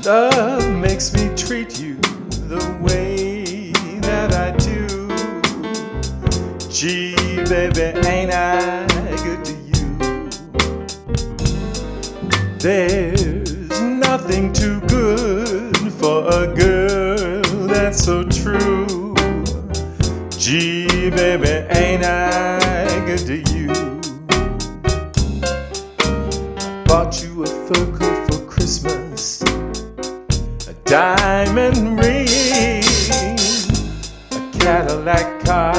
Love makes me treat you the way that I do. Gee, baby, ain't I good to you? There's nothing too good for a girl that's so true. Gee, baby, ain't I good to you? Bought you a fur coat for Christmas, a diamond ring, a Cadillac car,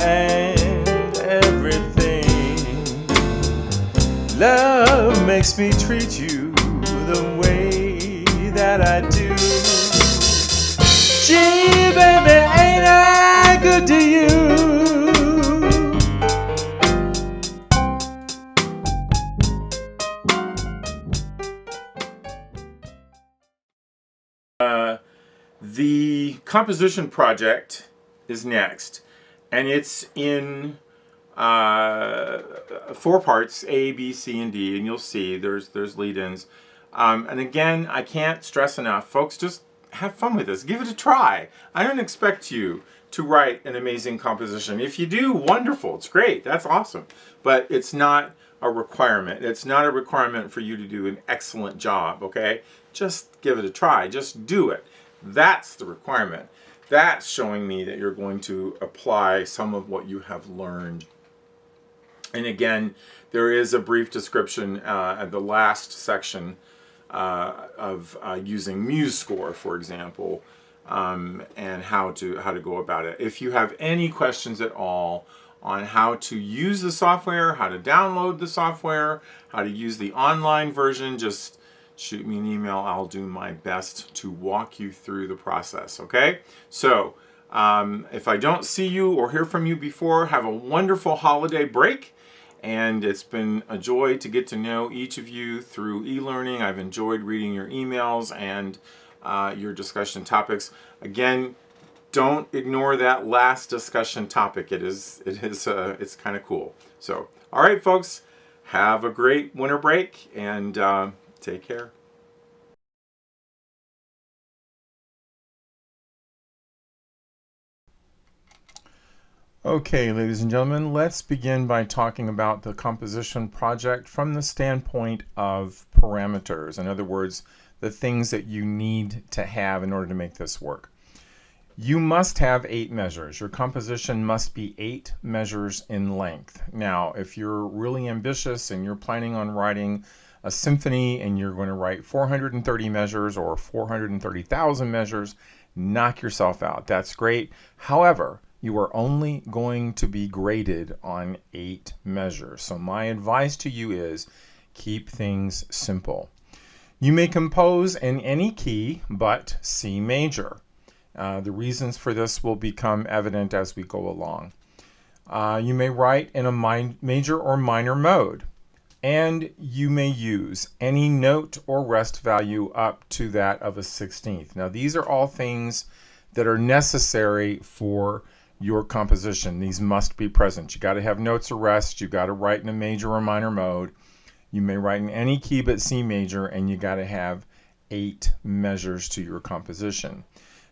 and everything. Love makes me treat you the way that I do. Gee, baby, ain't I good to you? The composition project is next, and it's in 4 parts, A, B, C, and D, and you'll see there's lead-ins. And again, I can't stress enough, folks, just have fun with this. Give it a try. I don't expect you to write an amazing composition. If you do, wonderful. It's great. That's awesome. But it's not a requirement. It's not a requirement for you to do an excellent job, okay? Just give it a try. Just do it. That's the requirement. That's showing me that you're going to apply some of what you have learned. And again, there is a brief description at the last section of using MuseScore, for example, and how to go about it. If you have any questions at all on how to use the software, how to download the software, how to use the online version, just shoot me an email. I'll do my best to walk you through the process, okay? So, if I don't see you or hear from you before, have a wonderful holiday break. And it's been a joy to get to know each of you through e-learning. I've enjoyed reading your emails and your discussion topics. Again, don't ignore that last discussion topic. It's kind of cool. So, all right, folks, have a great winter break and take care. Okay, ladies and gentlemen, let's begin by talking about the composition project from the standpoint of parameters. In other words, the things that you need to have in order to make this work. You must have 8 measures. Your composition must be 8 measures in length. Now, if you're really ambitious and you're planning on writing a symphony and you're going to write 430 measures or 430,000 measures, knock yourself out. That's great. However, you are only going to be graded on 8 measures. So my advice to you is keep things simple. You may compose in any key but C major. The reasons for this will become evident as we go along. You may write in a major or minor mode, and you may use any note or rest value up to that of a 16th. Now these are all things that are necessary for your composition. These must be present. You got to have notes or rest. You got to write in a major or minor mode. You may write in any key but C major, and you got to have 8 measures to your composition.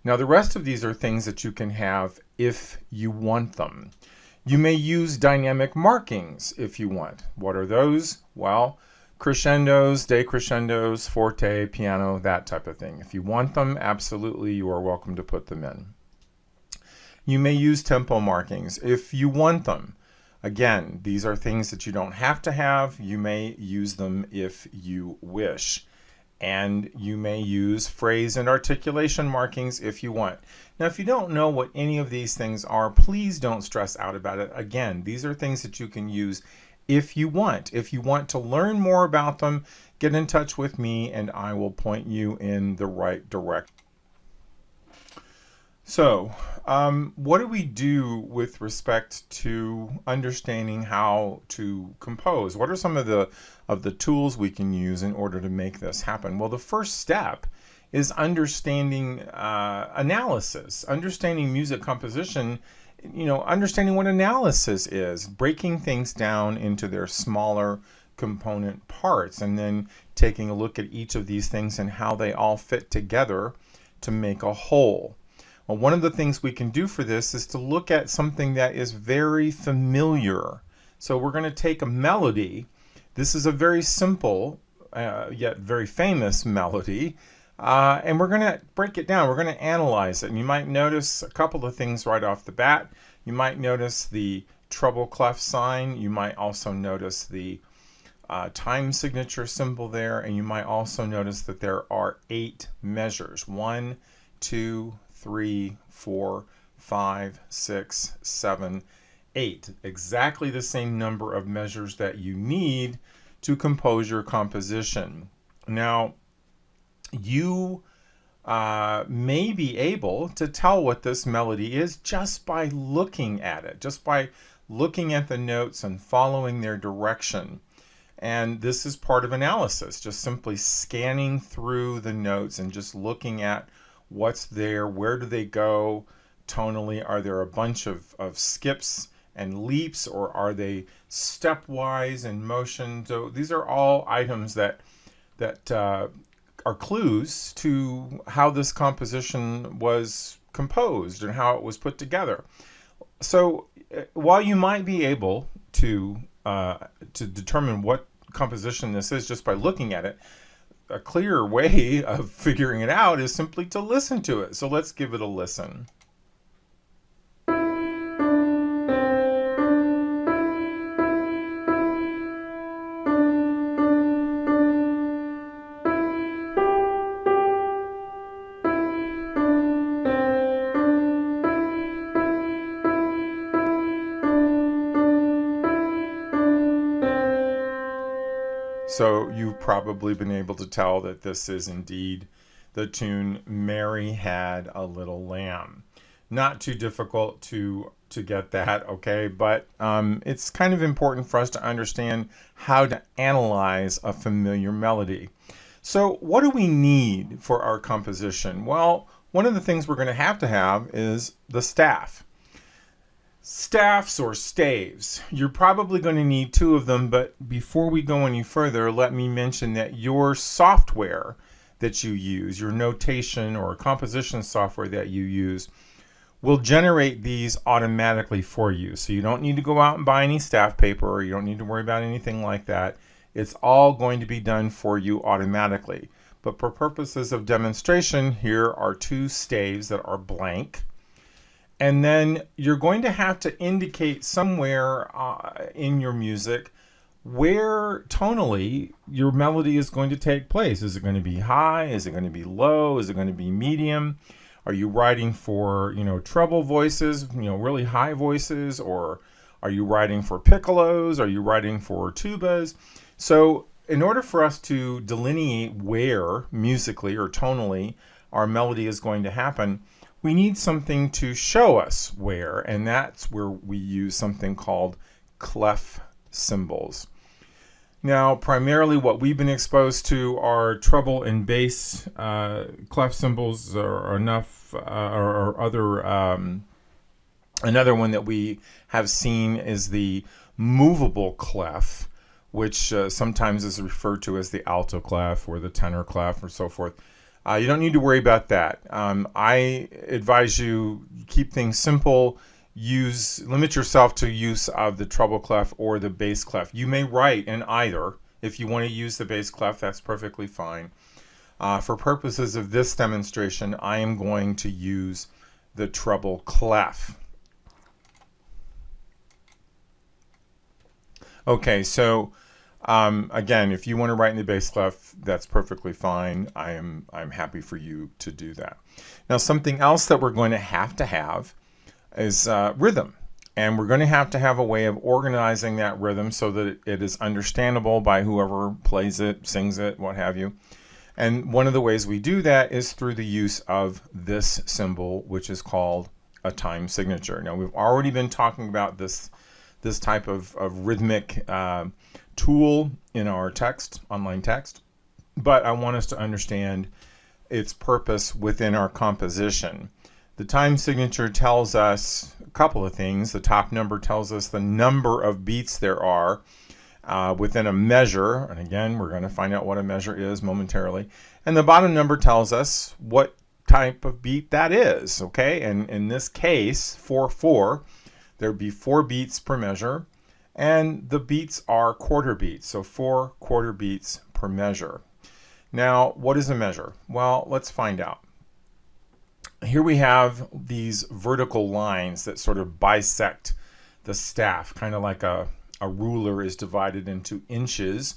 Now the rest of these are things that you can have if you want them. You may use dynamic markings if you want. What are those? Well, crescendos, decrescendos, forte, piano, that type of thing. If you want them, absolutely, you are welcome to put them in. You may use tempo markings if you want them. Again, these are things that you don't have to have. You may use them if you wish. And you may use phrase and articulation markings if you want. Now, if you don't know what any of these things are, please don't stress out about it. Again, these are things that you can use if you want. If you want to learn more about them, get in touch with me and I will point you in the right direction. So, what do we do with respect to understanding how to compose? What are some of the tools we can use in order to make this happen? Well, the first step is understanding analysis, understanding music composition, understanding what analysis is, breaking things down into their smaller component parts, and then taking a look at each of these things and how they all fit together to make a whole. Well, one of the things we can do for this is to look at something that is very familiar. So we're going to take a melody. This is a very simple yet very famous melody, and we're going to break it down. We're going to analyze it, and you might notice a couple of things right off the bat. You might notice the treble clef sign. You might also notice the time signature symbol there, and you might also notice that there are 8 measures. 1, 2, 3, 4, 5, 6, 7, 8. Exactly the same number of measures that you need to compose your composition. Now, you may be able to tell what this melody is just by looking at it, just by looking at the notes and following their direction. And this is part of analysis, just simply scanning through the notes and just looking at what's there, where do they go tonally, are there a bunch of skips and leaps, or are they stepwise in motion? So these are all items that are clues to how this composition was composed and how it was put together. So while you might be able to determine what composition this is just by looking at it, a clear way of figuring it out is simply to listen to it. So let's give it a listen. So you've probably been able to tell that this is indeed the tune "Mary Had a Little Lamb." Not too difficult to get that, okay? But it's kind of important for us to understand how to analyze a familiar melody. So what do we need for our composition? Well, one of the things we're going to have is the staff. Staffs or staves. You're probably going to need 2 of them, but before we go any further, let me mention that your software that you use, your notation or composition software that you use, will generate these automatically for you. So you don't need to go out and buy any staff paper, or you don't need to worry about anything like that. It's all going to be done for you automatically. But for purposes of demonstration, here are 2 staves that are blank. And then you're going to have to indicate somewhere in your music where tonally your melody is going to take place. Is it going to be high? Is it going to be low? Is it going to be medium? Are you writing for, treble voices, really high voices? Or are you writing for piccolos? Are you writing for tubas? So in order for us to delineate where musically or tonally our melody is going to happen, we need something to show us where, and that's where we use something called clef symbols. Now, primarily what we've been exposed to are treble and bass clef symbols, or other. Another one that we have seen is the movable clef, which sometimes is referred to as the alto clef or the tenor clef or so forth. You don't need to worry about that. I advise you keep things simple. Limit yourself to use of the treble clef or the bass clef. You may write in either. If you want to use the bass clef, that's perfectly fine. For purposes of this demonstration, I am going to use the treble clef. Okay, so again, if you want to write in the bass clef, that's perfectly fine. I'm happy for you to do that. Now, something else that we're going to have is rhythm, and we're going to have a way of organizing that rhythm so that it is understandable by whoever plays it, sings it, what have you. And one of the ways we do that is through the use of this symbol, which is called a time signature. Now, we've already been talking about this type of rhythmic tool in our online text, but I want us to understand its purpose within our composition. The time signature tells us a couple of things. The top number tells us the number of beats there are. within a measure. And again, we're going to find out what a measure is momentarily. And the bottom number tells us what type of beat that is, okay? And in this case, 4/4, there'd be 4 beats per measure, and the beats are quarter beats, so 4 quarter beats per measure. Now, what is a measure? Well, let's find out. Here we have these vertical lines that sort of bisect the staff, kind of like a ruler is divided into inches.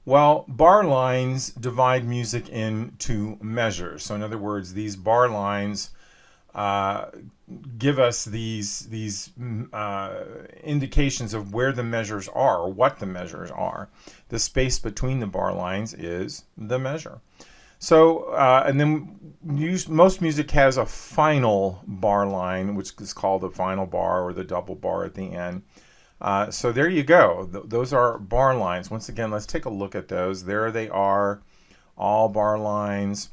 Well, bar lines divide music into measures. So in other words, these bar lines give us these indications of where the measures are, or what the measures are. The space between the bar lines is the measure. So, and then most music has a final bar line, which is called the final bar or the double bar at the end. So there you go. Those are bar lines. Once again, let's take a look at those. There they are, all bar lines,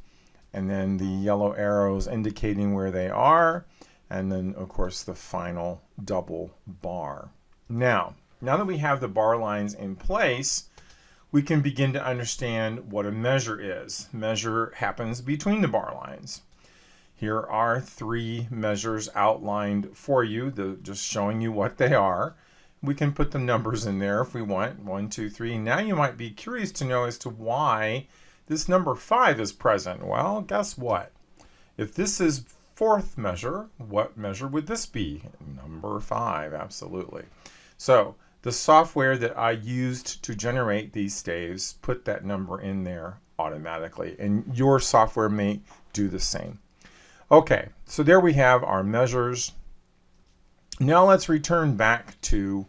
and then the yellow arrows indicating where they are, and then, of course, the final double bar. Now that we have the bar lines in place, we can begin to understand what a measure is. Measure happens between the bar lines. Here are 3 measures outlined for you, just showing you what they are. We can put the numbers in there if we want, 1, 2, 3. Now you might be curious to know as to why this number 5 is present. Well, guess what? If this is 4th measure, what measure would this be? Number 5, absolutely. So the software that I used to generate these staves put that number in there automatically, and your software may do the same. Okay, so there we have our measures. Now let's return back to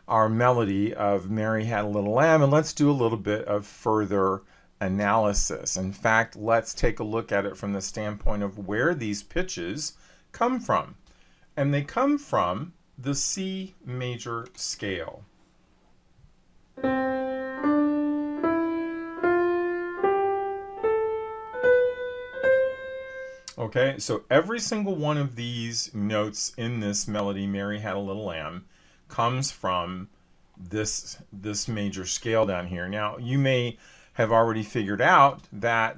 our melody of Mary Had a Little Lamb, and let's do a little bit of further analysis. In fact, let's take a look at it from the standpoint of where these pitches come from. And they come from the C major scale. Okay, so every single one of these notes in this melody, Mary Had a Little Lamb, comes from this major scale down here. Now, you may have already figured out that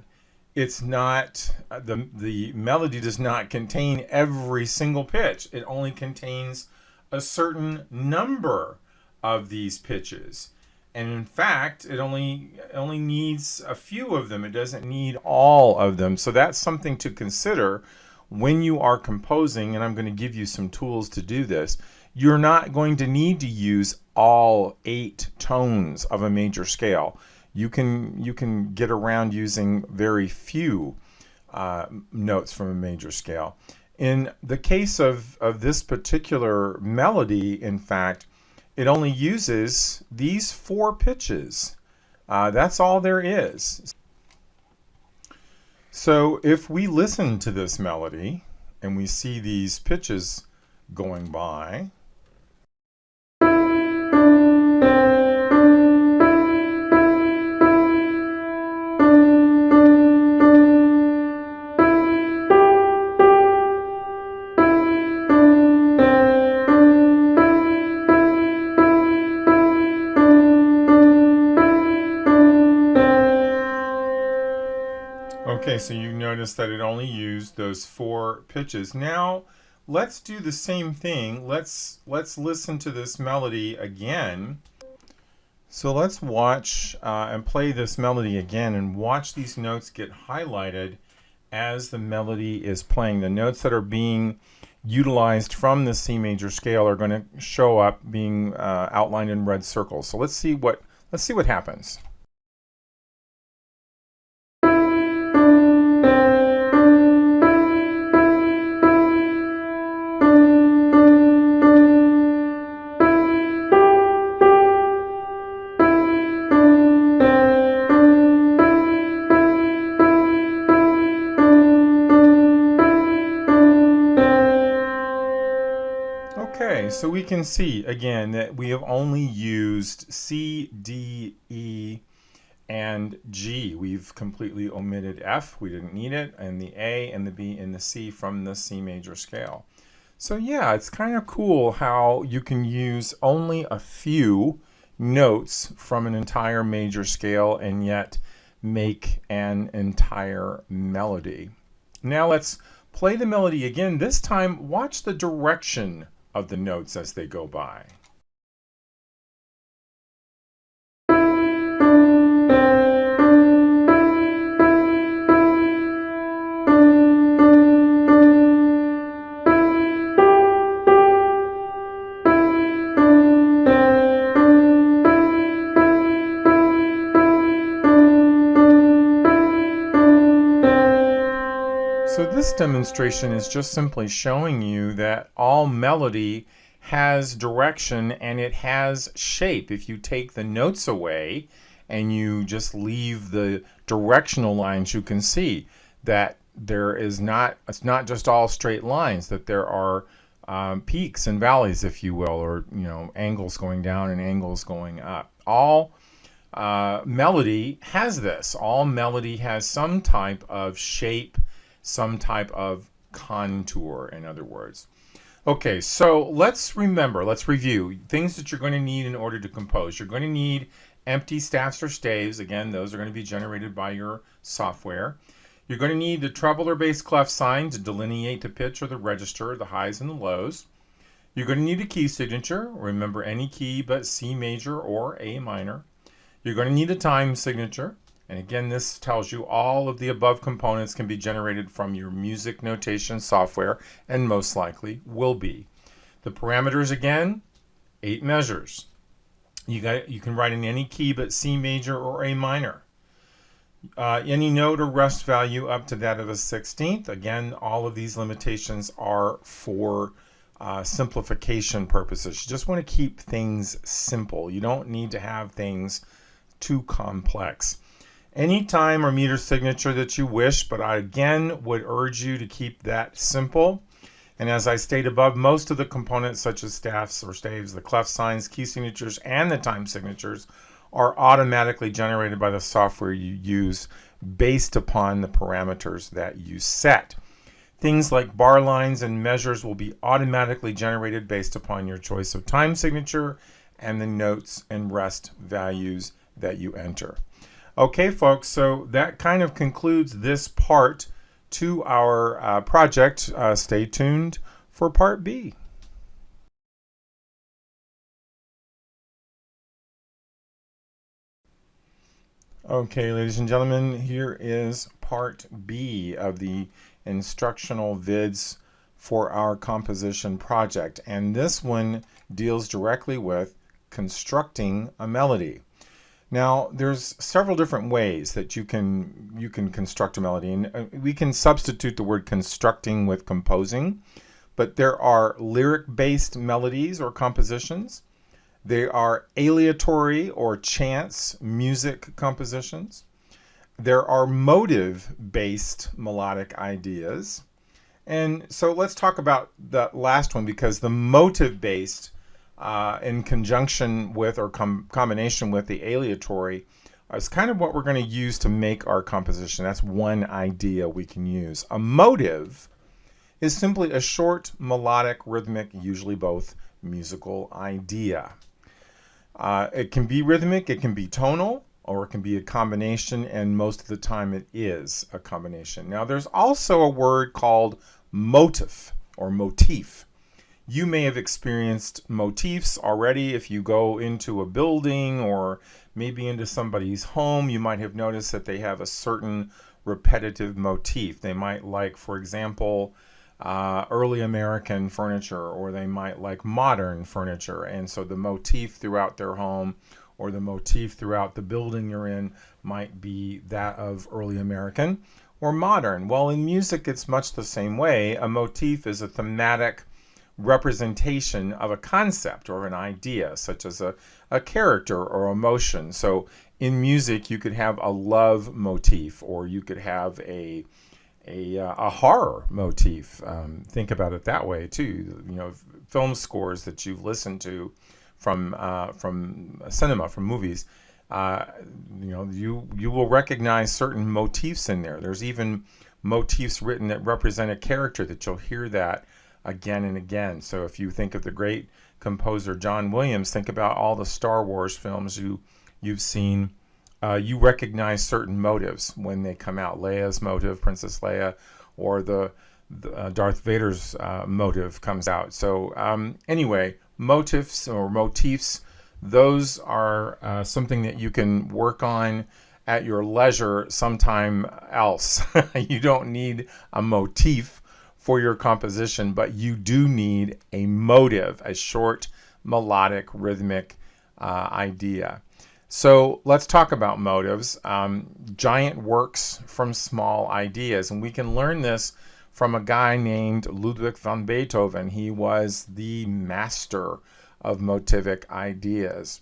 it's not, the melody does not contain every single pitch. It only contains a certain number of these pitches. And in fact, it only needs a few of them. It doesn't need all of them. So that's something to consider when you are composing, and I'm going to give you some tools to do this. You're not going to need to use all 8 tones of a major scale. You can get around using very few notes from a major scale. In the case of this particular melody, in fact, it only uses these 4 pitches. That's all there is. So if we listen to this melody and we see these pitches going by, okay, so you notice that it only used those 4 pitches. Now, let's do the same thing. Let's listen to this melody again. So let's watch and play this melody again and watch these notes get highlighted as the melody is playing. The notes that are being utilized from the C major scale are going to show up being outlined in red circles. So let's see what happens. Okay, so we can see again that we have only used C, D, E, and G. We've completely omitted F, we didn't need it, and the A and the B and the C from the C major scale. So yeah, it's kind of cool how you can use only a few notes from an entire major scale and yet make an entire melody. Now let's play the melody again. This time, watch the direction of the notes as they go by. So this demonstration is just simply showing you that all melody has direction and it has shape. If you take the notes away and you just leave the directional lines, you can see that it's not just all straight lines, that there are peaks and valleys, if you will, or angles going down and angles going up. All melody has this. All melody has some type of shape, some type of contour, in other words. Okay, so let's review things that you're going to need in order to compose. You're going to need empty staffs or staves. Again, those are going to be generated by your software. You're going to need the treble or bass clef sign to delineate the pitch or the register, the highs and the lows. You're going to need a key signature. Remember, any key but C major or A minor. You're going to need a time signature. And again, this tells you all of the above components can be generated from your music notation software, and most likely will be. The parameters, again, 8 measures. You can write in any key but C major or A minor. Any note or rest value up to that of a 16th. Again, all of these limitations are for simplification purposes. You just want to keep things simple. You don't need to have things too complex. Any time or meter signature that you wish, but I again would urge you to keep that simple. And as I state above, most of the components such as staffs or staves, the clef signs, key signatures, and the time signatures are automatically generated by the software you use based upon the parameters that you set. Things like bar lines and measures will be automatically generated based upon your choice of time signature and the notes and rest values that you enter. Okay, folks, so that kind of concludes this part to our project. Stay tuned for part B. Okay, ladies and gentlemen, here is part B of the instructional vids for our composition project. And this one deals directly with constructing a melody. Now, there's several different ways that you can construct a melody, and we can substitute the word constructing with composing, but there are lyric-based melodies or compositions. There are aleatory or chance music compositions. There are motive-based melodic ideas. And so let's talk about the last one, because the motive-based in conjunction with or combination with the aleatory is kind of what we're going to use to make our composition. That's one idea we can use. A motive is simply a short melodic, rhythmic, usually both, musical idea. It can be rhythmic, it can be tonal, or it can be a combination, and most of the time it is a combination. Now, there's also a word called motif or motif. You may have experienced motifs already. If you go into a building or maybe into somebody's home, you might have noticed that they have a certain repetitive motif. They might like, for example, early American furniture, or they might like modern furniture. And so the motif throughout their home or the motif throughout the building you're in might be that of early American or modern. Well, in music, it's much the same way. A motif is a thematic representation of a concept or an idea, such as a character or emotion. So in music, you could have a love motif, or you could have a horror motif. Think about it that way too. Film scores that you've listened to from cinema, from movies. You will recognize certain motifs in there. There's even motifs written that represent a character that you'll hear that again and again. So if you think of the great composer John Williams, think about all the Star Wars films you've seen. You recognize certain motives when they come out. Leia's motive, Princess Leia, or the Darth Vader's motive comes out. So anyway, motifs or motifs, those are something that you can work on at your leisure sometime else. You don't need a motif for your composition, but you do need a motive, a short, melodic, rhythmic idea. So let's talk about motives. Giant works from small ideas, and we can learn this from a guy named Ludwig van Beethoven. He was the master of motivic ideas.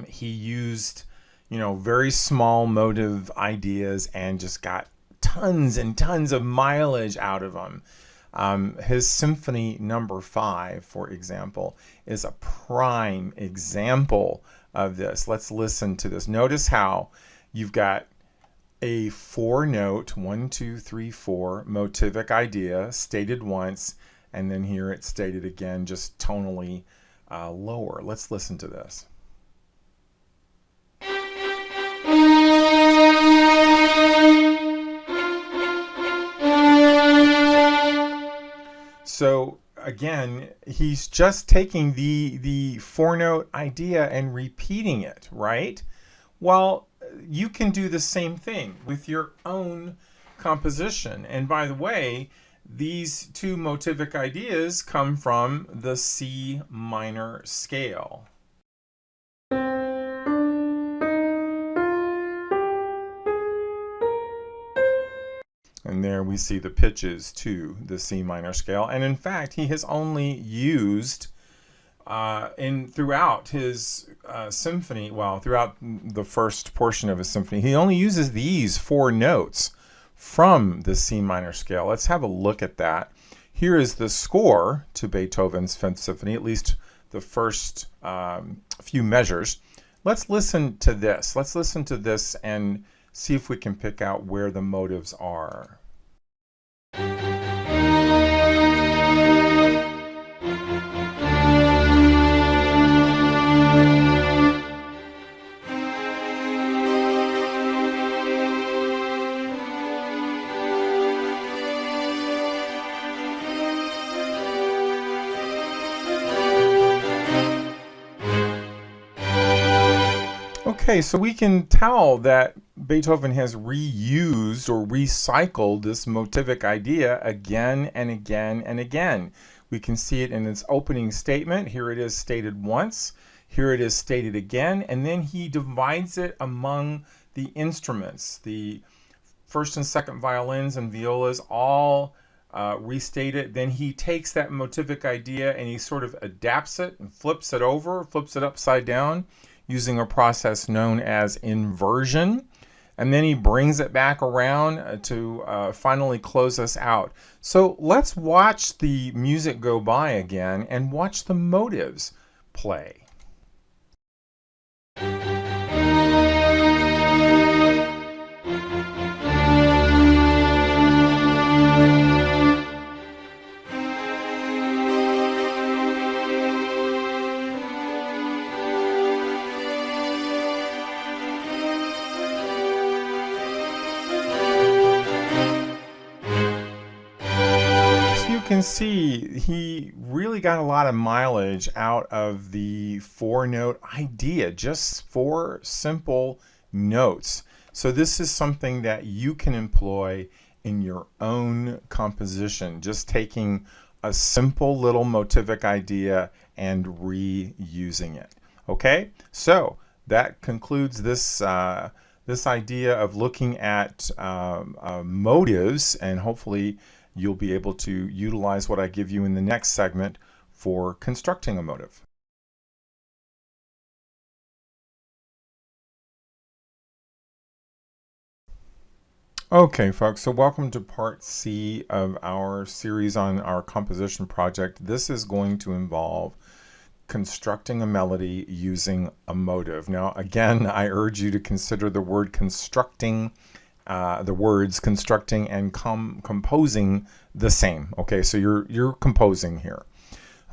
He used, very small motive ideas and just got tons and tons of mileage out of them. His Symphony No. 5, for example, is a prime example of this. Let's listen to this. Notice how you've got a 4-note, 1, 2, 3, 4 motivic idea stated once, and then here it's stated again, just tonally lower. Let's listen to this. So again, he's just taking the 4-note idea and repeating it, right? Well, you can do the same thing with your own composition. And by the way, these two motivic ideas come from the C minor scale. And there we see the pitches to the C minor scale. And in fact, he has only used throughout his symphony, throughout the first portion of his symphony, he only uses these 4 notes from the C minor scale. Let's have a look at that. Here is the score to Beethoven's Fifth Symphony, at least the first few measures. Let's listen to this. Let's listen to this and see if we can pick out where the motives are. Okay, so we can tell that Beethoven has reused or recycled this motivic idea again and again and again. We can see it in its opening statement. Here it is stated once. Here it is stated again. And then he divides it among the instruments. The first and second violins and violas all restate it. Then he takes that motivic idea and he sort of adapts it and flips it over, flips it upside down, using a process known as inversion. And then he brings it back around to finally close us out. So let's watch the music go by again and watch the motives play. Can see he really got a lot of mileage out of the 4-note idea, just 4 simple notes. So this is something that you can employ in your own composition, just taking a simple little motivic idea and reusing it. Okay, so that concludes this this idea of looking at motives, and hopefully you'll be able to utilize what I give you in the next segment for constructing a motive. Okay, folks, so welcome to part C of our series on our composition project. This is going to involve constructing a melody using a motive. Now, again, I urge you to consider the word constructing, the words constructing and composing the same. Okay, so you're composing here.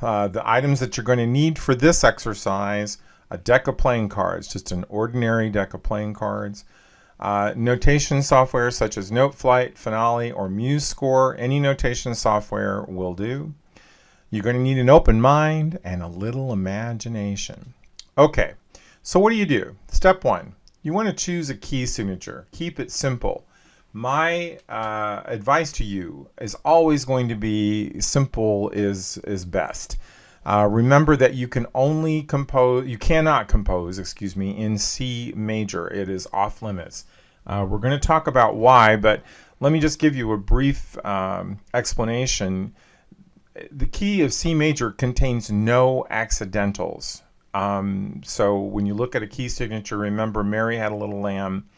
The items that you're going to need for this exercise: a deck of playing cards, just an ordinary deck of playing cards. Notation software such as NoteFlight, Finale, or MuseScore. Any notation software will do. You're going to need an open mind and a little imagination. Okay, so what do? Step one, you want to choose a key signature. Keep it simple. My advice to you is always going to be simple is best. Remember that you cannot compose, in C major. It is off limits. We're going to talk about why, but let me just give you a brief explanation. The key of C major contains no accidentals. So when you look at a key signature, remember Mary Had a Little Lamb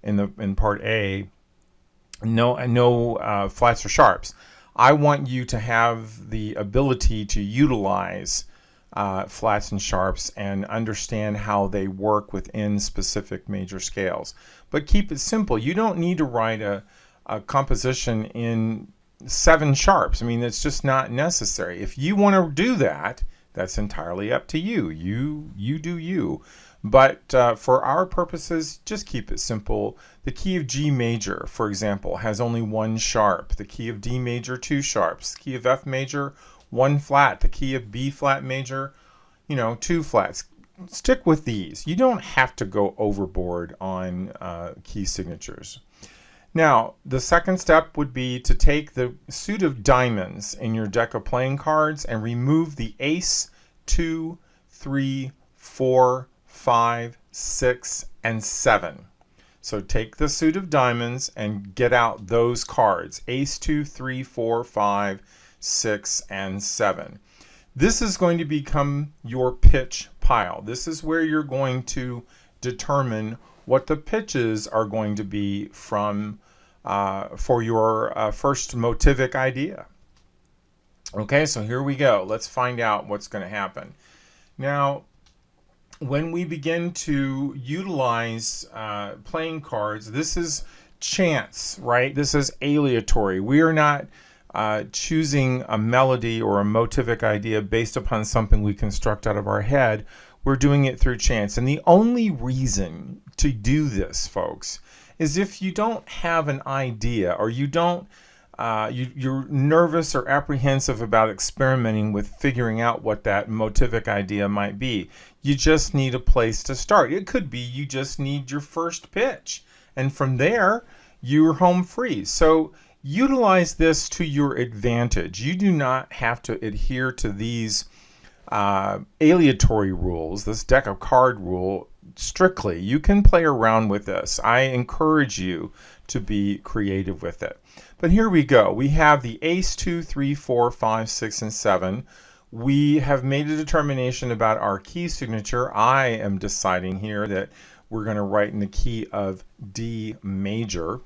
in part A. No flats or sharps. I want you to have the ability to utilize flats and sharps and understand how they work within specific major scales. But keep it simple. You don't need to write a composition in 7 sharps. I mean, it's just not necessary. If you want to do that, that's entirely up to you. You do you. But for our purposes, just keep it simple. The key of G major, for example, has only 1 sharp. The key of D major, 2 sharps. The key of F major, 1 flat. The key of B flat major, 2 flats. Stick with these. You don't have to go overboard on key signatures. Now, the second step would be to take the suit of diamonds in your deck of playing cards and remove the ace, 2, 3, 4, 5, 6, and 7. So take the suit of diamonds and get out those cards: ace, 2, 3, 4, 5, 6, and 7. This is going to become your pitch pile. This is where you're going to determine what the pitches are going to be from for your first motivic idea. Okay, so here we go. Let's find out what's going to happen. Now, when we begin to utilize playing cards, this is chance, right? This is aleatory. We are not choosing a melody or a motivic idea based upon something we construct out of our head. We're doing it through chance. And the only reason to do this, folks, is if you don't have an idea, or you don't you're nervous or apprehensive about experimenting with figuring out what that motivic idea might be. You just need a place to start. It could be you just need your first pitch, and from there you're home free. So utilize this to your advantage. You do not have to adhere to these aleatory rules, this deck of card rule, strictly. You can play around with this. I encourage you to be creative with it. But here we go. We have the ace, 2, 3, 4, 5, 6, and 7. We have made a determination about our key signature. I am deciding here that we're going to write in the key of D major.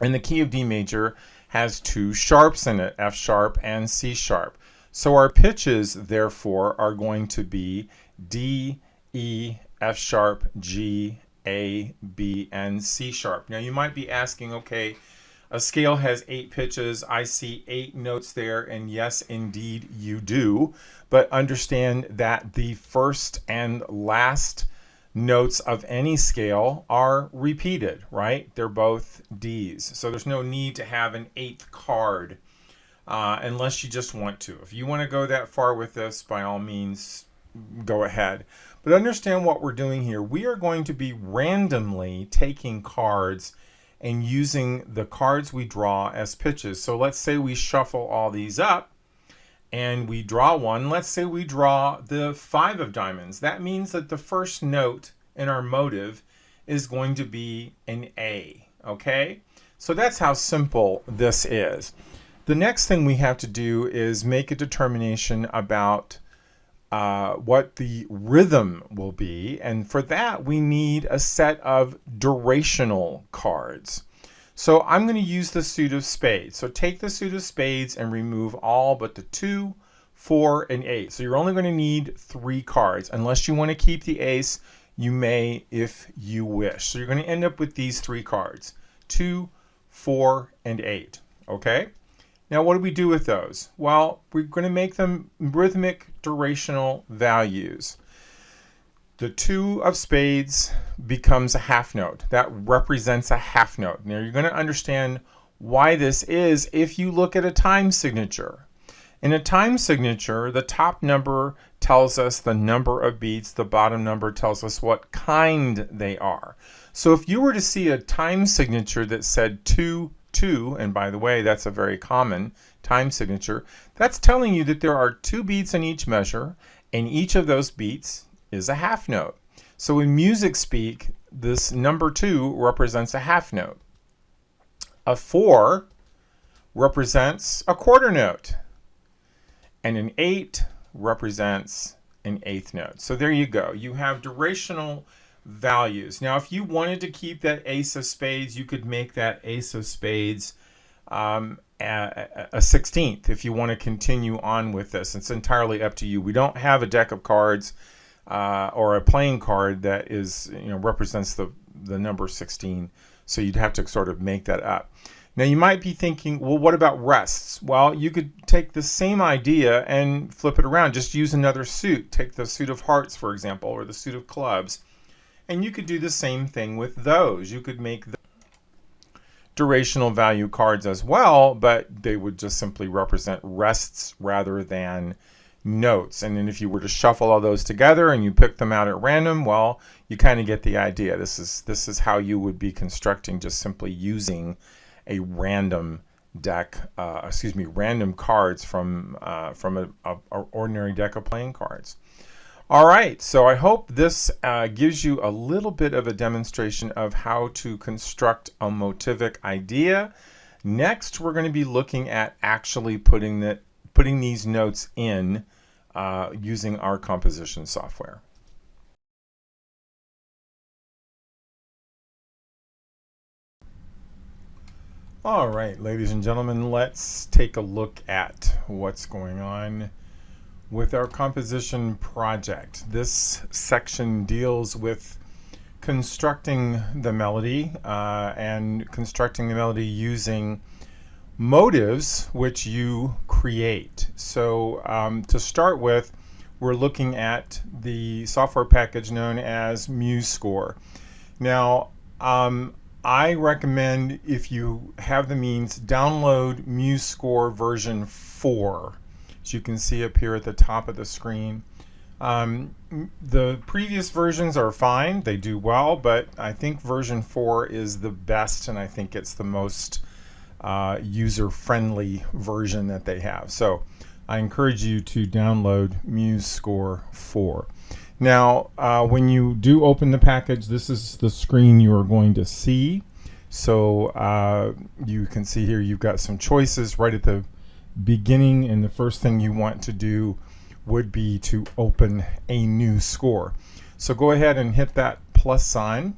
And the key of D major has 2 sharps in it, F sharp and C sharp. So our pitches, therefore, are going to be D, E, F sharp, G, A, B, and C sharp. Now you might be asking, okay, a scale has 8 pitches. I see 8 notes there, and yes, indeed you do. But understand that the first and last notes of any scale are repeated, right? They're both Ds. So there's no need to have an 8th card unless you just want to. If you want to go that far with this, by all means, go ahead. But understand what we're doing here. We are going to be randomly taking cards and using the cards we draw as pitches. So let's say we shuffle all these up and we draw one. Let's say we draw the 5 of diamonds. That means that the first note in our motive is going to be an A, okay? So that's how simple this is. The next thing we have to do is make a determination about what the rhythm will be, and for that we need a set of durational cards. So I'm going to use the suit of spades. So take the suit of spades and remove all but the 2, 4, and 8. So you're only going to need 3 cards. Unless you want to keep the ace, you may if you wish. So you're going to end up with these 3 cards: 2, 4, and 8. Okay? Now, what do we do with those? Well, we're going to make them rhythmic durational values. The 2 of spades becomes a half note. That represents a half note. Now, you're going to understand why this is if you look at a time signature. In a time signature, the top number tells us the number of beats, the bottom number tells us what kind they are. So if you were to see a time signature that said 2, 2, and by the way, that's a very common time signature, that's telling you that there are 2 beats in each measure, and each of those beats is a half note. So in music speak, this number 2 represents a half note. A 4 represents a quarter note. And an 8 represents an eighth note. So there you go. You have durational values. Now, if you wanted to keep that ace of spades, you could make that ace of spades a 16th if you want to continue on with this. It's entirely up to you. We don't have a deck of cards or a playing card that is, represents the number 16. So you'd have to sort of make that up. Now you might be thinking, well, what about rests? Well, you could take the same idea and flip it around. Just use another suit. Take the suit of hearts, for example, or the suit of clubs. And you could do the same thing with those. You could make the durational value cards as well, but they would just simply represent rests rather than notes. And then if you were to shuffle all those together and you pick them out at random, well, you kind of get the idea. This is how you would be constructing, just simply using a random deck, random cards from an ordinary deck of playing cards. All right, so I hope this gives you a little bit of a demonstration of how to construct a motivic idea. Next, we're going to be looking at actually putting these notes in using our composition software. All right, ladies and gentlemen, let's take a look at what's going on with our composition project. This section deals with constructing the melody and constructing the melody using motives which you create. So to start with, we're looking at the software package known as MuseScore. Now, I recommend, if you have the means, download MuseScore version 4. As you can see up here at the top of the screen. The previous versions are fine, they do well, but I think version 4 is the best, and I think it's the most user-friendly version that they have. So I encourage you to download MuseScore 4. Now, when you do open the package, this is the screen you are going to see. So you can see here you've got some choices right at the beginning, and the first thing you want to do would be to open a new score. So go ahead and hit that plus sign.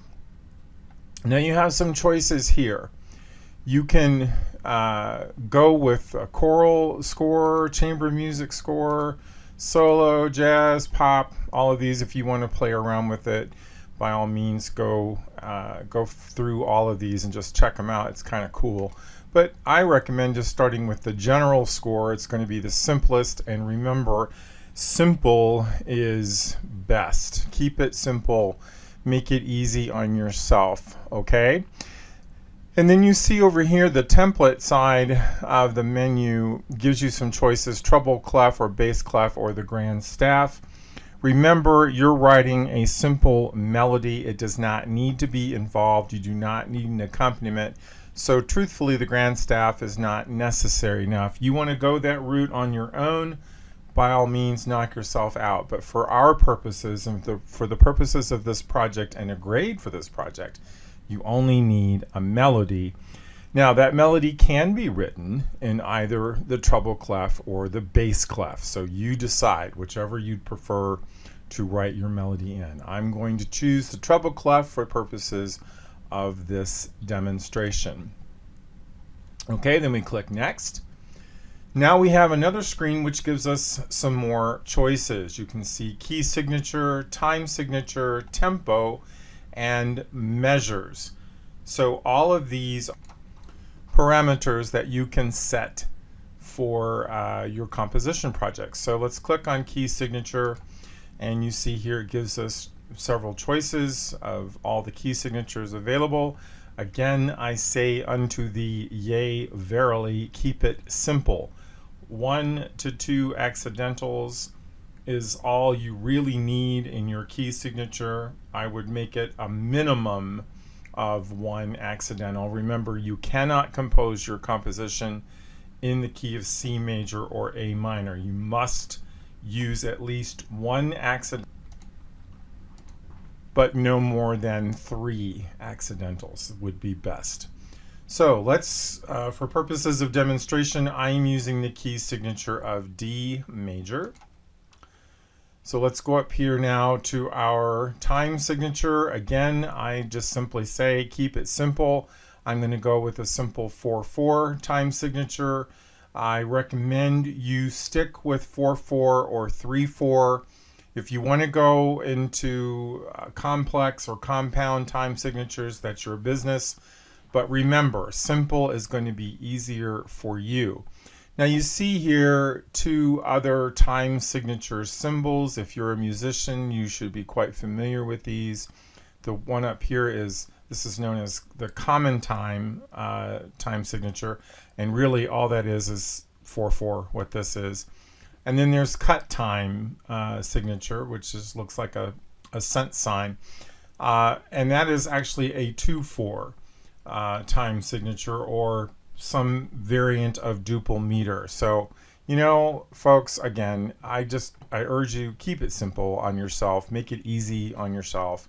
Now you have some choices here. You can go with a choral score, chamber music score, solo, jazz, pop, all of these. If you want to play around with it, by all means go through all of these and just check them out. It's kind of cool. But I recommend just starting with the general score. It's going to be the simplest, and remember, simple is best. Keep it simple. Make it easy on yourself, okay? And then you see over here the template side of the menu gives you some choices: treble clef or bass clef or the grand staff. Remember, you're writing a simple melody. It does not need to be involved. You do not need an accompaniment. So truthfully, the grand staff is not necessary. Now, if you want to go that route on your own, by all means, knock yourself out. But for our purposes and for the purposes of this project and a grade for this project, you only need a melody. Now, that melody can be written in either the treble clef or the bass clef. So you decide whichever you'd prefer to write your melody in. I'm going to choose the treble clef for purposes of this demonstration. Okay, then we click next. Now we have another screen which gives us some more choices. You can see key signature, time signature, tempo, and measures. So all of these parameters that you can set for your composition project. So let's click on key signature, and you see here it gives us several choices of all the key signatures available. Again, I say unto thee, yea, verily, keep it simple. 1 to 2 accidentals is all you really need in your key signature. I would make it a minimum of 1 accidental. Remember, you cannot compose your composition in the key of C major or A minor. You must use at least 1 accident, but no more than 3 accidentals would be best. So let's, for purposes of demonstration, I am using the key signature of D major. So let's go up here now to our time signature. Again, I just simply say keep it simple. I'm going to go with a simple 4/4 time signature. I recommend you stick with 4/4 or 3/4. If you want to go into complex or compound time signatures, that's your business. But remember, simple is going to be easier for you. Now you see here 2 other time signature symbols. If you're a musician, you should be quite familiar with these. The one up here this is known as the common time time signature, and really all that is 4/4, what this is. And then there's cut time signature, which looks like a cent sign, and that is actually a 2/4 time signature, or some variant of duple meter. So, you know, folks, again, I urge you, keep it simple on yourself, make it easy on yourself.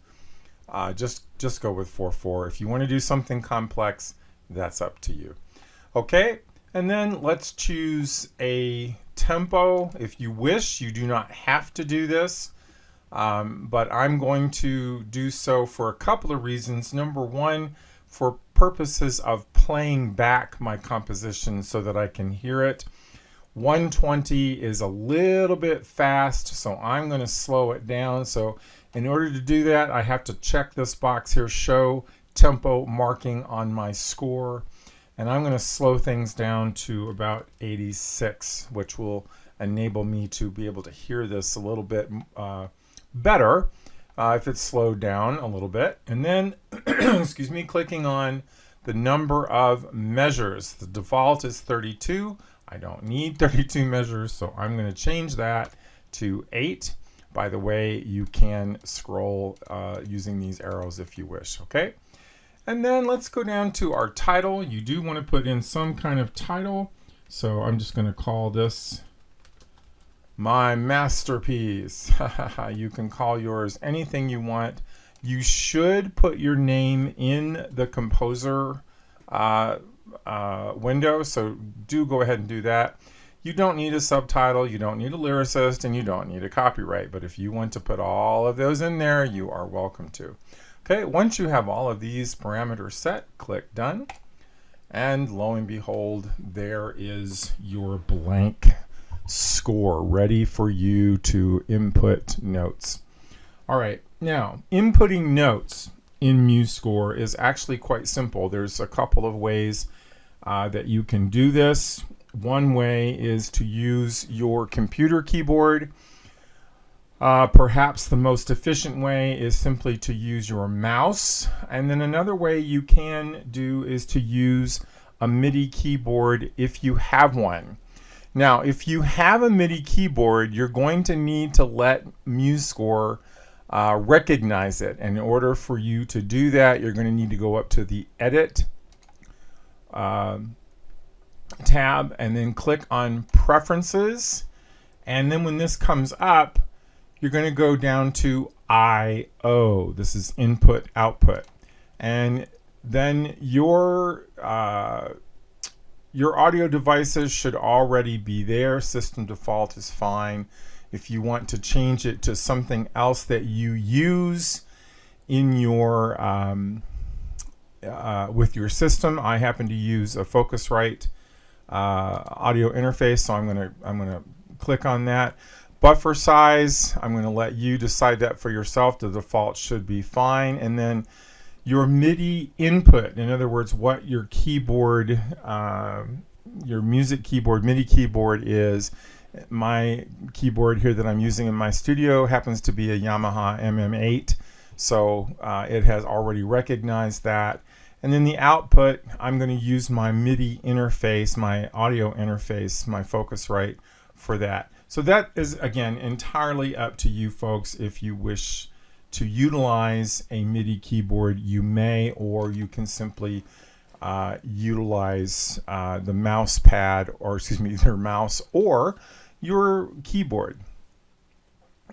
Just go with 4/4. If you want to do something complex, that's up to you. Okay, and then let's choose a tempo. If you wish, you do not have to do this, but I'm going to do so for a couple of reasons. Number one, for purposes of playing back my composition so that I can hear it. 120 is a little bit fast, so I'm going to slow it down. So in order to do that, I have to check this box here, show tempo marking on my score, and I'm going to slow things down to about 86, which will enable me to be able to hear this a little bit better if it's slowed down a little bit. And then, excuse me, clicking on the number of measures. The default is 32. I don't need 32 measures, so I'm going to change that to 8. By the way, you can scroll using these arrows if you wish, okay? And then let's go down to our title. You do want to put in some kind of title, so I'm just going to call this my masterpiece. You can call yours anything you want. You should put your name in the composer window, so do go ahead and do that. You don't need a subtitle, you don't need a lyricist, and you don't need a copyright, but if you want to put all of those in there, you are welcome to. Okay, once you have all of these parameters set, click done, and lo and behold, there is your blank score ready for you to input notes. All right, now inputting notes in MuseScore is actually quite simple. There's a couple of ways that you can do this. One way is to use your computer keyboard. Perhaps the most efficient way is simply to use your mouse. And then another way you can do is to use a MIDI keyboard if you have one. Now, if you have a MIDI keyboard, you're going to need to let MuseScore recognize it. And in order for you to do that, you're going to need to go up to the Edit tab and then click on Preferences. And then when this comes up, you're going to go down to I/O. This is Input Output. And then your audio devices should already be there. System default is fine. If you want to change it to something else that you use in your with your system, I happen to use a Focusrite audio interface, so I'm gonna click on that. Buffer size, I'm going to let you decide that for yourself. The default should be fine. And then your MIDI input, in other words, what your keyboard music keyboard, MIDI keyboard is. My keyboard here that I'm using in my studio happens to be a Yamaha MM8, so it has already recognized that. And then the output, I'm going to use my MIDI interface, my audio interface, my Focusrite for that. So that is, again, entirely up to you folks. If you wish to utilize a MIDI keyboard, you may, or you can simply utilize the mouse pad, or excuse me, your mouse or your keyboard.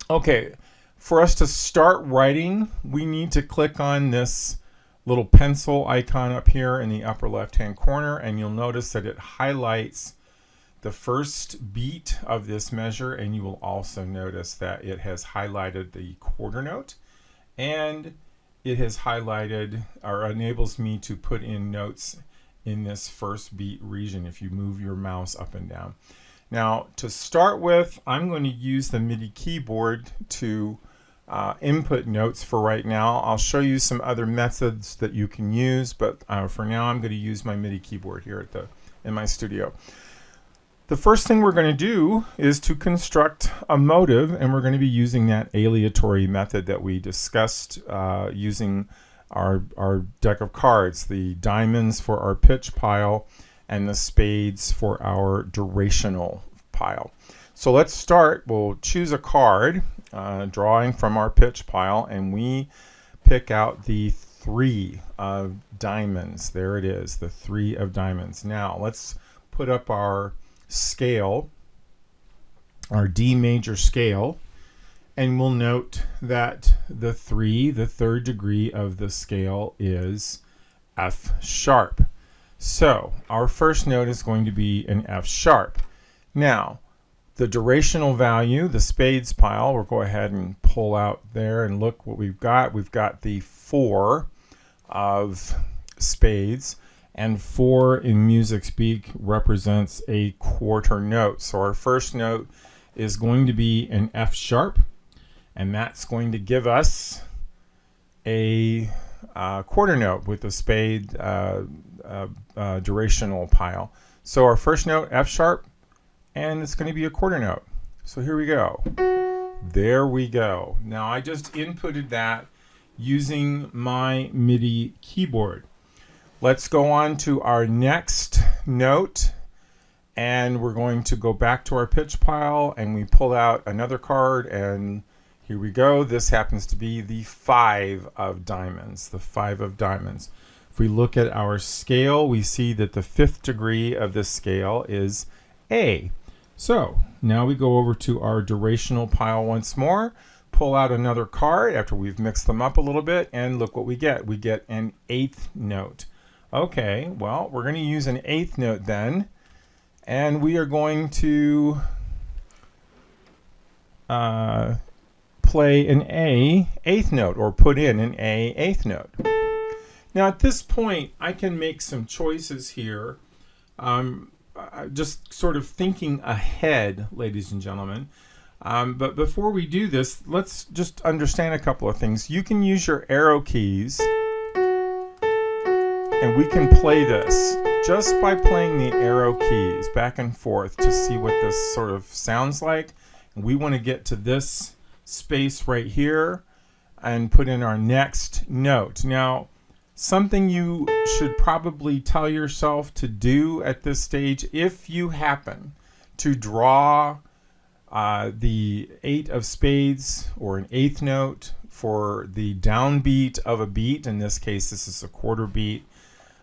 Okay, for us to start writing, we need to click on this little pencil icon up here in the upper left hand corner, and you'll notice that it highlights the first beat of this measure, and you will also notice that it has highlighted the quarter note, and it has highlighted or enables me to put in notes in this first beat region if you move your mouse up and down. Now, to start with, I'm going to use the MIDI keyboard to input notes for right now. I'll show you some other methods that you can use, but for now I'm going to use my MIDI keyboard here in my studio. The first thing we're going to do is to construct a motive, and we're going to be using that aleatory method that we discussed using our deck of cards, the diamonds for our pitch pile and the spades for our durational pile. So let's start. We'll choose a card, drawing from our pitch pile, and we pick out the 3 of diamonds. There it is, the 3 of diamonds. Now let's put up our scale, our D major scale, and we'll note that the 3, the 3rd degree of the scale, is F sharp. So our first note is going to be an F sharp. Now, the durational value, the spades pile, we'll go ahead and pull out there and look what we've got. We've got the 4 of spades, and 4 in music speak represents a quarter note. So our first note is going to be an F sharp, and that's going to give us a quarter note with the spade durational pile. So our first note, F sharp, and it's going to be a quarter note. So here we go. There we go. Now I just inputted that using my MIDI keyboard. Let's go on to our next note, and we're going to go back to our pitch pile, and we pull out another card, and here we go. This happens to be the 5 of diamonds, the 5 of diamonds. If we look at our scale, we see that the 5th degree of this scale is A. So now we go over to our durational pile once more, pull out another card after we've mixed them up a little bit, and look what we get. We get an 8th note. Okay, well, we're going to use an 8th note then, and we are going to play an A 8th note, or put in an A 8th note. Now at this point I can make some choices here, just sort of thinking ahead, ladies and gentlemen. But before we do this, let's just understand a couple of things. You can use your arrow keys, and we can play this just by playing the arrow keys back and forth to see what this sort of sounds like. And we want to get to this space right here and put in our next note. Now, something you should probably tell yourself to do at this stage, if you happen to draw the 8 of spades or an 8th note for the downbeat of a beat, in this case this is a quarter beat,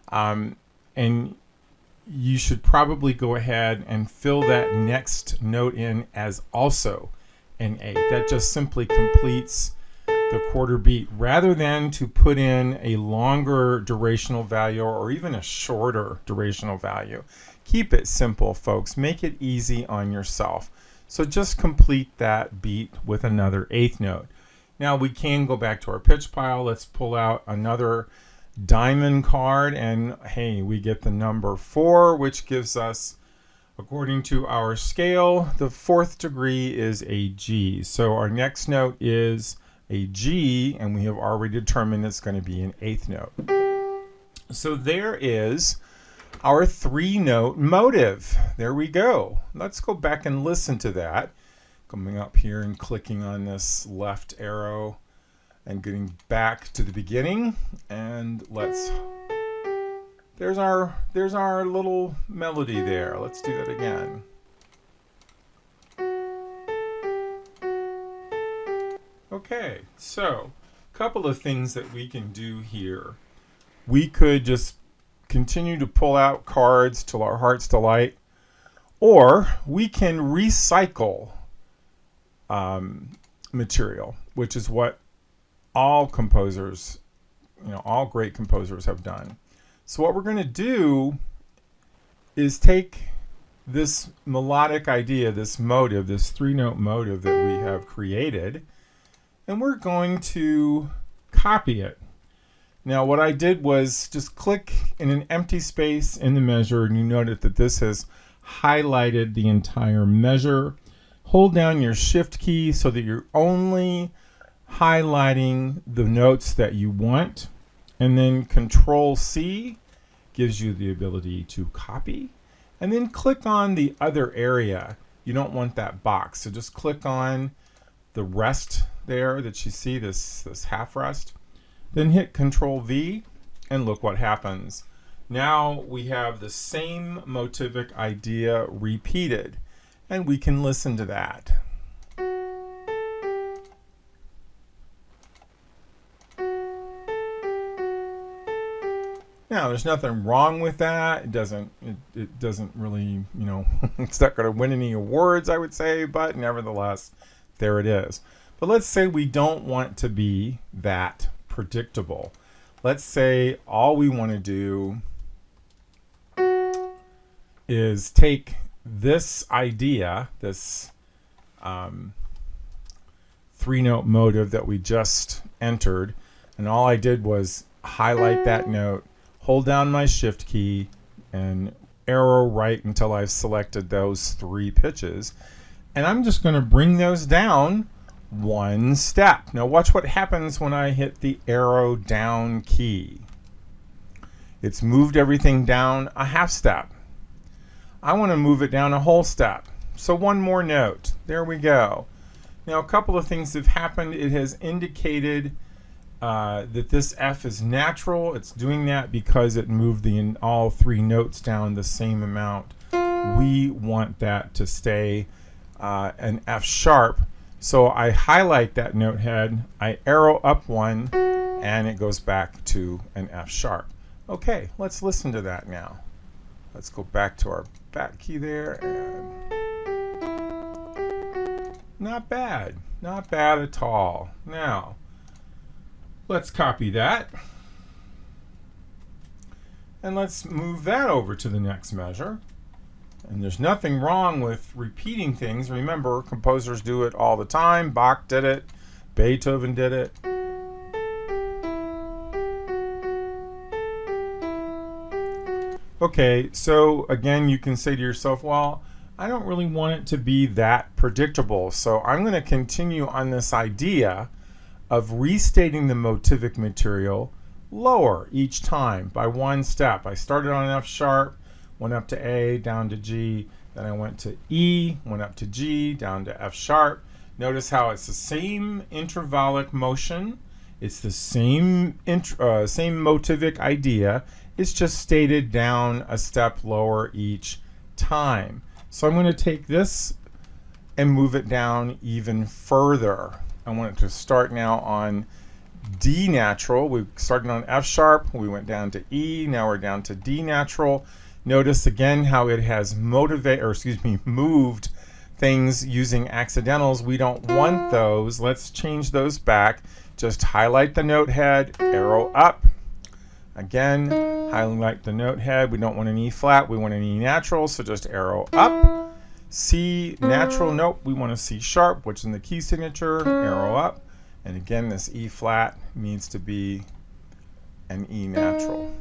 and you should probably go ahead and fill that next note in as also an 8. That just simply completes the quarter beat, rather than to put in a longer durational value or even a shorter durational value. Keep it simple, folks. Make it easy on yourself. So just complete that beat with another 8th note. Now we can go back to our pitch pile. Let's pull out another diamond card, and hey, we get the number 4, which gives us, according to our scale, the 4th degree is a G. So our next note is a G, and we have already determined it's going to be an 8th note. So there is our 3-note motive. There we go. Let's go back and listen to that. Coming up here and clicking on this left arrow and getting back to the beginning, and there's our little melody there. Let's do that again. Okay, so a couple of things that we can do here. We could just continue to pull out cards till our heart's delight, or we can recycle material, which is what all composers, all great composers have done. So what we're going to do is take this melodic idea, this motive, this 3-note motive that we have created, and we're going to copy it. Now what I did was just click in an empty space in the measure, and you noted that this has highlighted the entire measure. Hold down your Shift key so that you're only highlighting the notes that you want, and then Control C gives you the ability to copy, and then click on the other area. You don't want that box, so just click on the rest there that you see, this half rest, then hit Control V, and look what happens. Now we have the same motivic idea repeated, and we can listen to that. Now, there's nothing wrong with that. It doesn't really, it's not going to win any awards, I would say, but nevertheless, there it is. But let's say we don't want to be that predictable. Let's say all we want to do is take this idea, this 3-note motive that we just entered, and all I did was highlight that note, hold down my Shift key, and arrow right until I've selected those 3 pitches. And I'm just going to bring those down 1 step. Now watch what happens when I hit the arrow down key. It's moved everything down a half step. I want to move it down a whole step. So 1 more note. There we go. Now a couple of things have happened. It has indicated that this F is natural. It's doing that because it moved all 3 notes down the same amount. We want that to stay an F sharp. So I highlight that note head, I arrow up 1, and it goes back to an F sharp. Okay, let's listen to that now. Let's go back to our back key there, and not bad at all. Now, let's copy that, and let's move that over to the next measure. And there's nothing wrong with repeating things. Remember, composers do it all the time. Bach did it. Beethoven did it. Okay, so again, you can say to yourself, well, I don't really want it to be that predictable. So I'm going to continue on this idea of restating the motivic material lower each time by 1 step. I started on F sharp, went up to A, down to G, then I went to E, went up to G, down to F sharp. Notice how it's the same intervallic motion. It's the same motivic idea. It's just stated down a step lower each time. So I'm going to take this and move it down even further. I want it to start now on D natural. We started on F sharp, we went down to E, now we're down to D natural. Notice again how it has moved things using accidentals. We don't want those. Let's change those back. Just highlight the note head, arrow up. Again, highlight the note head. We don't want an E flat, we want an E natural, so just arrow up. C natural, nope, we want a C sharp, which is in the key signature, arrow up. And again, this E flat needs to be an E natural.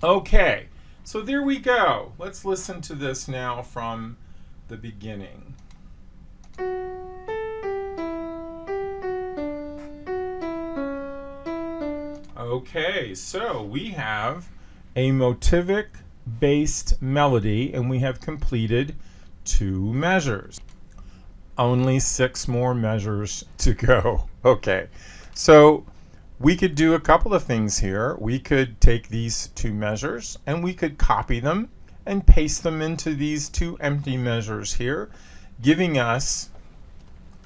Okay, so there we go. Let's listen to this now from the beginning. Okay, so we have a motivic based melody, and we have completed 2 measures. Only 6 more measures to go. Okay, so we could do a couple of things here. We could take these 2 measures and we could copy them and paste them into these 2 empty measures here, giving us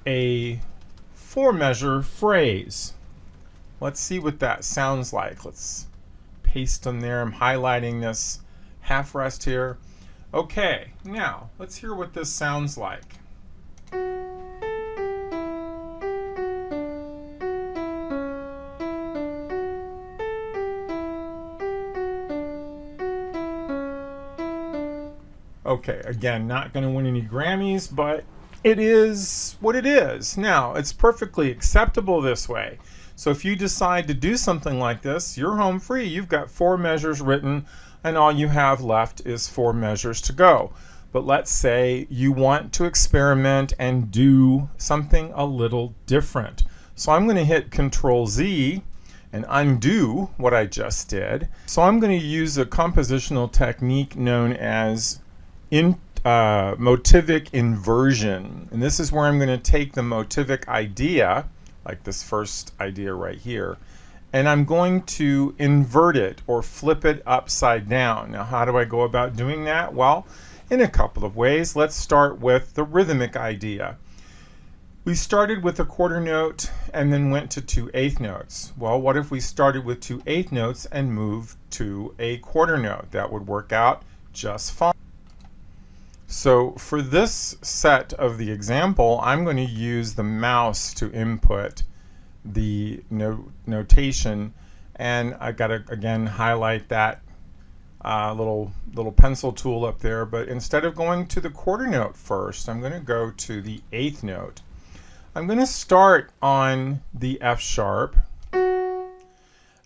a 4-measure phrase. Let's see what that sounds like. Let's paste them there. I'm highlighting this half rest here. Okay, now let's hear what this sounds like. Okay, again, not going to win any Grammys, but it is what it is. Now, it's perfectly acceptable this way. So if you decide to do something like this, you're home free. You've got 4 measures written, and all you have left is 4 measures to go. But let's say you want to experiment and do something a little different. So I'm going to hit Control Z and undo what I just did. So I'm going to use a compositional technique known as motivic inversion. And this is where I'm going to take the motivic idea, like this first idea right here, and I'm going to invert it or flip it upside down. Now, how do I go about doing that? Well, in a couple of ways. Let's start with the rhythmic idea. We started with a quarter note and then went to 2 eighth notes. Well, what if we started with 2 eighth notes and moved to a quarter note? That would work out just fine. So for this set of the example, I'm going to use the mouse to input the notation, and I got to again highlight that little pencil tool up there. But instead of going to the quarter note first, I'm going to go to the eighth note. I'm going to start on the F sharp, and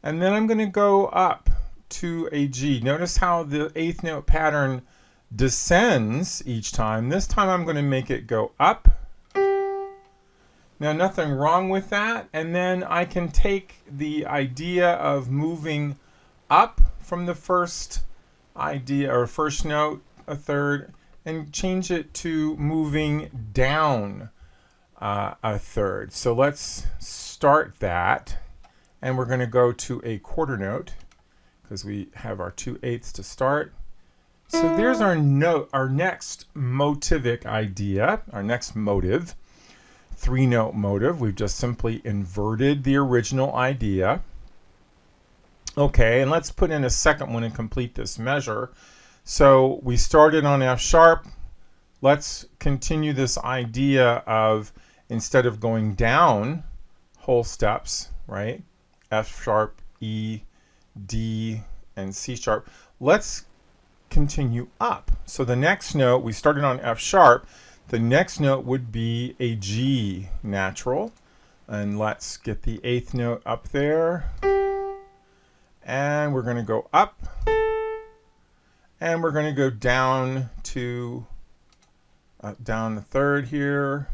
then I'm going to go up to a G. Notice how the eighth note pattern descends each time. This time I'm going to make it go up. Now, nothing wrong with that. And then I can take the idea of moving up from the first idea or first note a third and change it to moving down a third. So let's start that, and we're going to go to a quarter note because we have our 2 eighths to start. So there's our note, our next motivic idea, our next motive, 3-note motive. We've just simply inverted the original idea. Okay, and let's put in a second one and complete this measure. So we started on F sharp. Let's continue this idea of, instead of going down whole steps, right? F sharp, E, D, and C sharp. Let's continue up. So the next note, we started on F sharp. The next note would be a G natural. And let's get the eighth note up there. And we're going to go up. And we're going to go down to down the third here.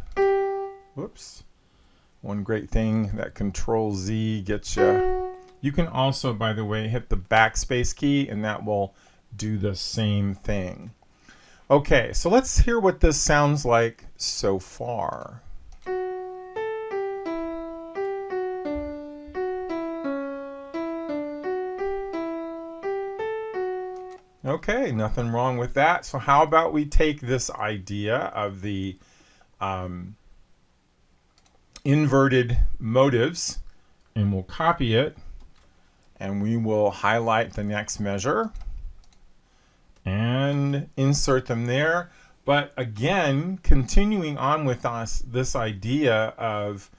Whoops. One great thing that Control Z gets you. You can also, by the way, hit the backspace key, and that will do the same thing. Okay, so let's hear what this sounds like so far. Okay, nothing wrong with that. So how about we take this idea of the inverted motives, and we'll copy it, and we will highlight the next measure and insert them there. But again, continuing on with this idea of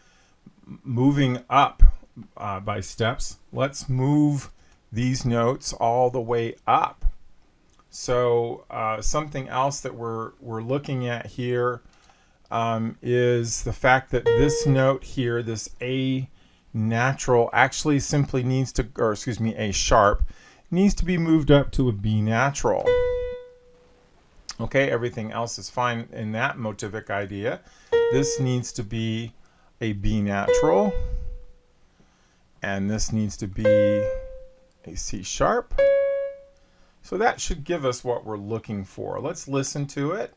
moving up by steps, let's move these notes all the way up. So something else that we're looking at here is the fact that this note here, this A natural, actually simply needs to, or excuse me, A sharp, needs to be moved up to a B natural. Okay, everything else is fine in that motivic idea. This needs to be a B natural, and this needs to be a C sharp, So that should give us what we're looking for. Let's listen to it.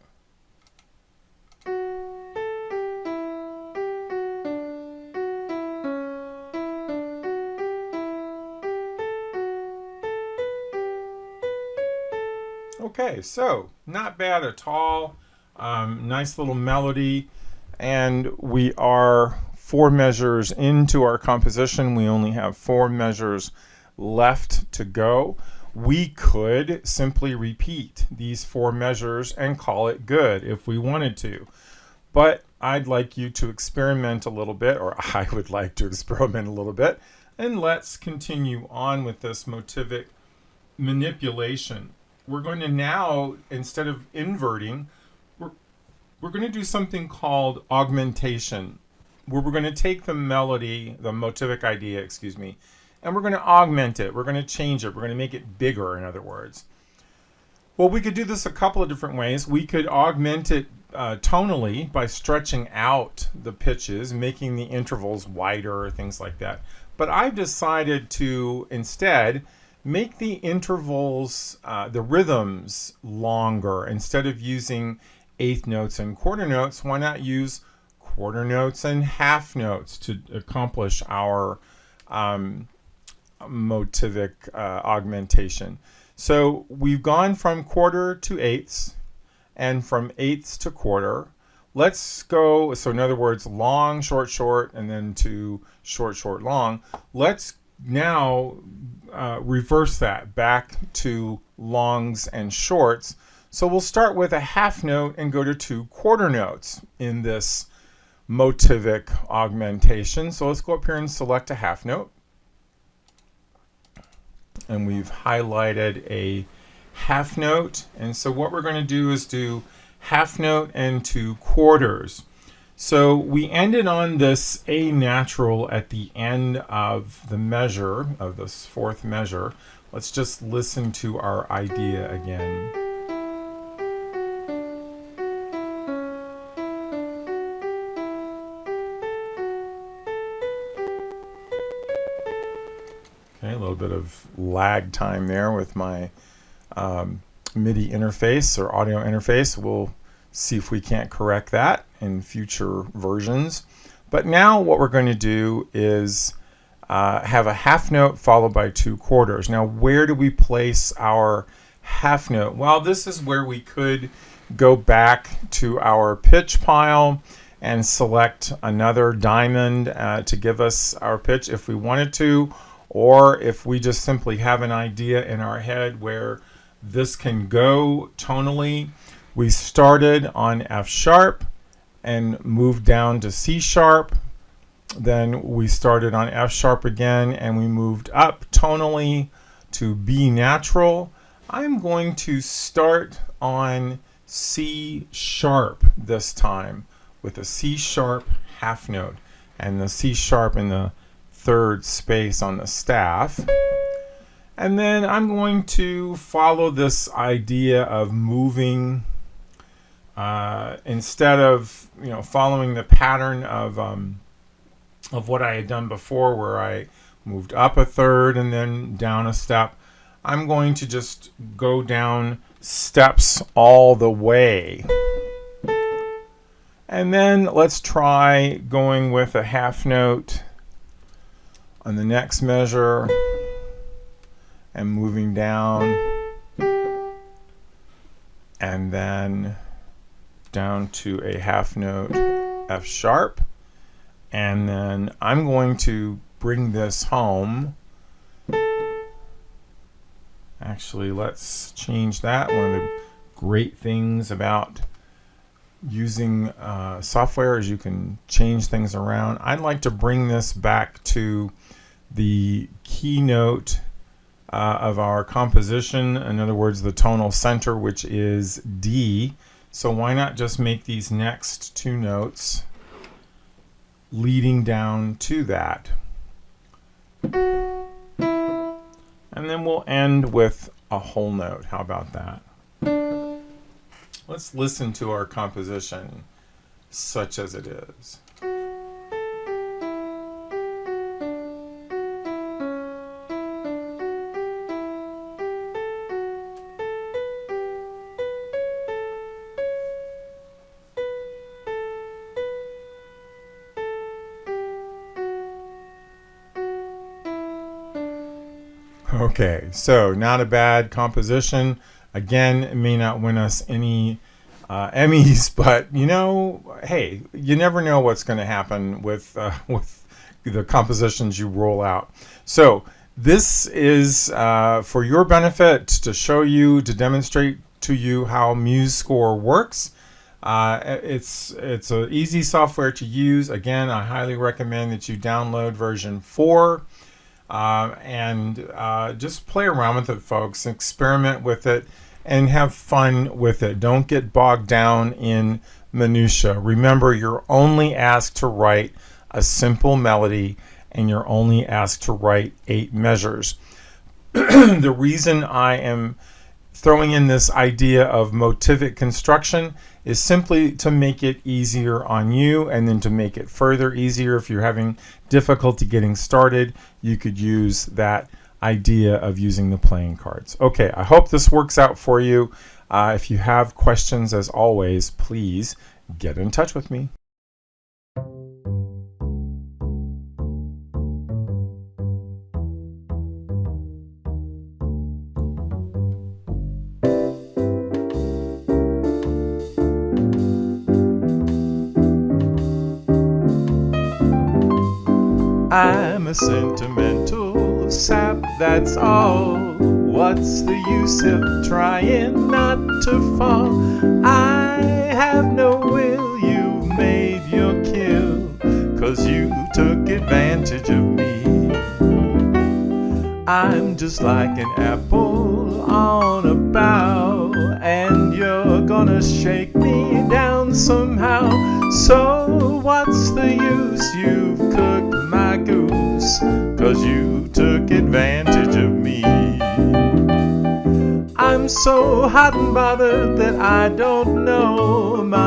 Okay, so not bad at all. Nice little melody. And we are 4 measures into our composition. We only have 4 measures left to go. We could simply repeat these 4 measures and call it good if we wanted to. But I'd like you to experiment a little bit, or I would like to experiment a little bit. And let's continue on with this motivic manipulation. We're going to now, instead of inverting, we're going to do something called augmentation, where we're going to take the melody, the motivic idea, excuse me, and we're going to augment it. We're going to change it. We're going to make it bigger, in other words. Well, we could do this a couple of different ways. We could augment it tonally by stretching out the pitches, making the intervals wider, things like that. But I've decided to instead make the intervals, the rhythms, longer. Instead of using eighth notes and quarter notes, why not use quarter notes and half notes to accomplish our motivic augmentation? So we've gone from quarter to eighths and from eighths to quarter. Let's go, so in other words, long, short, short, and then to short, short, long. Let's now reverse that back to longs and shorts. So we'll start with a half note and go to 2 quarter notes in this motivic augmentation. So let's go up here and select a half note. And we've highlighted a half note. And so what we're going to do is do half note and 2 quarters. So we ended on this A natural at the end of the measure, of this 4th measure. Let's just listen to our idea again. Okay, a little bit of lag time there with my MIDI interface or audio interface. We'll see if we can't correct that in future versions. But now what we're going to do is have a half note followed by 2 quarters. Now, where do we place our half note? Well, this is where we could go back to our pitch pile and select another diamond to give us our pitch if we wanted to, or if we just simply have an idea in our head where this can go tonally. We started on F sharp and moved down to C sharp. Then we started on F sharp again and we moved up tonally to B natural. I'm going to start on C sharp this time with a C sharp half note and the C sharp in the 3rd space on the staff. And then I'm going to follow this idea of moving instead of following the pattern of what I had done before, where I moved up a 3rd and then down a step. I'm going to just go down steps all the way. And then let's try going with a half note on the next measure and moving down, and then down to a half note F sharp. And then I'm going to bring this home. Actually, let's change that. One of the great things about using software is you can change things around. I'd like to bring this back to the keynote of our composition, in other words, the tonal center, which is D. So why not just make these next 2 notes leading down to that? And then we'll end with a whole note. How about that? Let's listen to our composition such as it is. Okay, so not a bad composition. Again, it may not win us any Emmys, but hey, you never know what's going to happen with the compositions you roll out. So this is for your benefit, to show you, to demonstrate to you how MuseScore works. It's an easy software to use. Again, I highly recommend that you download version 4 and just play around with it, folks. Experiment with it and have fun with it. Don't get bogged down in minutia. Remember, you're only asked to write a simple melody, and you're only asked to write 8 measures. The reason I am throwing in this idea of motivic construction is simply to make it easier on you, and then to make it further easier if you're having difficulty getting started, you could use that idea of using the playing cards. Okay, I hope this works out for you. If you have questions, as always, please get in touch with me. I'm a sentimental sap, that's all. What's the use of trying not to fall? I have no will, you've made your kill, 'cause you took advantage of me. I'm just like an apple on a bough, and you're gonna shake me down somehow. So what's the use? You've cooked my goose, 'cause you took advantage of me. I'm so hot and bothered that I don't know my